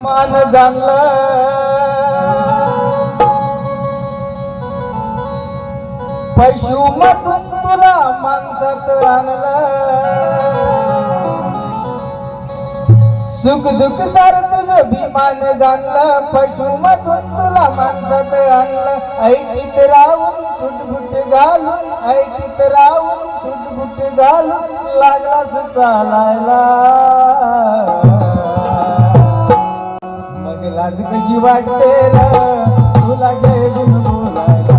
मान जाणलं पशुमधून तुला माणसात आणलं सुख दुःख सार तुझं भीमान जाणलं पशुमधून तुला माणसात आणलं ऐकीत राहून सुटबुट घालून ऐकीत राहून सुटबुट घालून लागलास चालायला लाज कशी वाटते र तुला जय गुण बोलायला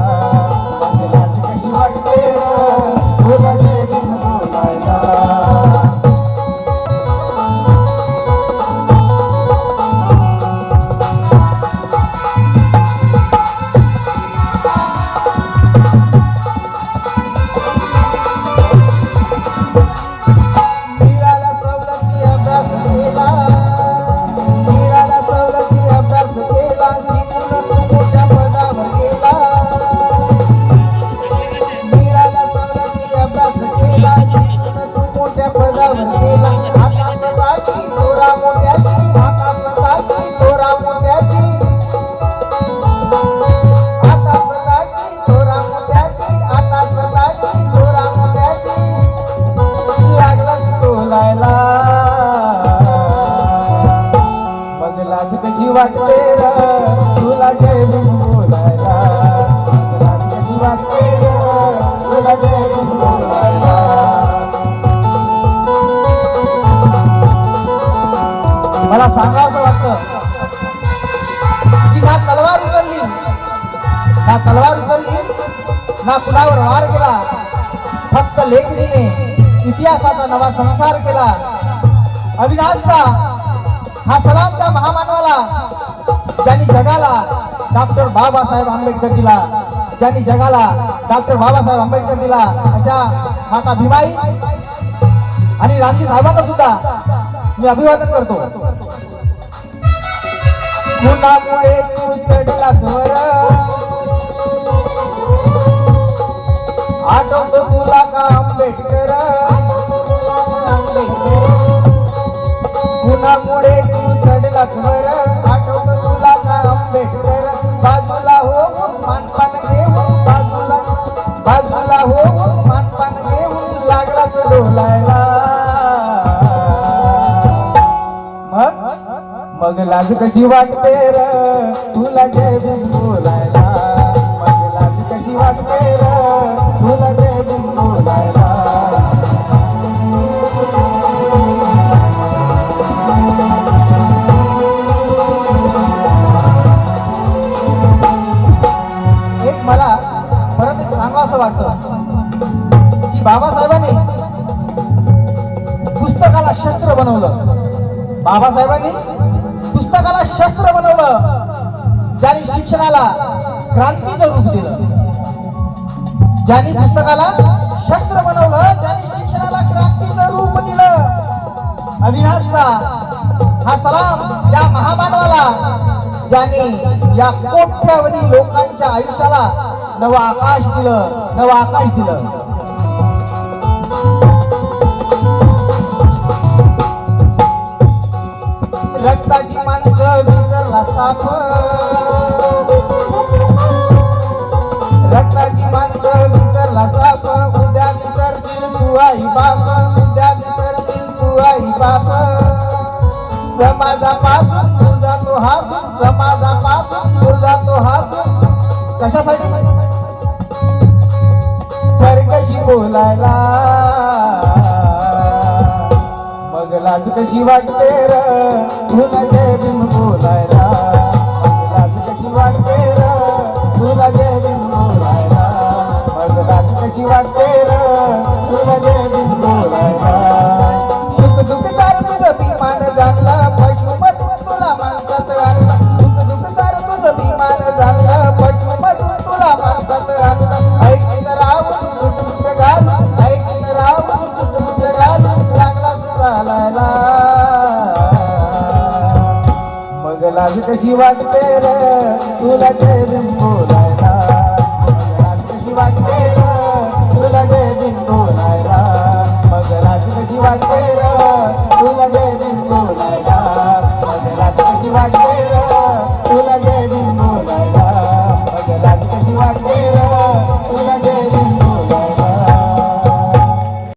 लाज कशी वाटते र तुला जय गुण बोलायला कशी वाटते र तुला जय गुण बोलायला कशी वाटते र तुला जय गुण बोलायला मला सांगावं वाटतं की ना तलवार उचलली ना कुणावर वार केला फक्त लेखणीने इतिहासाचा नवा संसार केला अविनाशचा हा सलाम त्या महामानवाला ज्यांनी जगाला डॉक्टर बाबासाहेब आंबेडकर दिला ज्यांनी जगाला डॉक्टर बाबासाहेब आंबेडकर दिला अशा माता भीमाई आणि रामजी साहेबांना सुद्धा मी अभिवादन करतो कुणामुळे तू चढलास वर आठवतो तुला का आंबेडकर कुणामुळे तू चढलास वर आठवतो तुला का आंबेडकर बाजूला हो मानपान घेऊन बाजूला हो मानपान घेऊन लागला तो डोलायला मग लाज कशी वाटते र तुला जय गुण बोलायला मग लाज कशी वाटते र तुला जय गुण बोलायला मला परत एक सांगावं असं वाटतं की बाबासाहेबांनी पुस्तकाला शस्त्र बनवलं पुस्तकाला शस्त्र बनवलं ज्यांनी शिक्षणाला क्रांतीचं रूप दिलं ज्यांनी पुस्तकाला शस्त्र बनवलं ज्यांनी शिक्षणाला क्रांतीचं रूप दिलं अविनाशचा हा सलाम या महामानवाला ज्यांनी या कोट्यावधी लोकांच्या आयुष्याला नवं आकाश दिलं रक्ताची माणसं विसरला साप रक्ताची माणसं विसरला साप उद्या विसरशील तू आई बाप समाजापासून तुझा तो हासून समाजापासून तुझा तो हासून कशासाठी कशी बोलायला मग लाज कशी वाटते र तुला जय गुण बोलायला मग लाज कशी वाटते र तुला जय गुण बोलायला मग लाज कशी वाटते र तुला जय गुण बोलायला सुख दुःख सार तुझं भीमान जाणलं पशुमधून तुला माणसात आणलं सुख दुःख सार तुझं भीमान जाणलं पशुमधून तुला माणसात आणलं ऐकीन राहून सुटबुट घालून ऐकीन राहून सुटबुट घालून लागला चालायला मग लाज कशी वाटते र तुला जय गुण बोलायला लाज कशी वाटते र तुला जय गुण बोलायला मग लाज कशी वाटते र तुला जय गुण बोलायला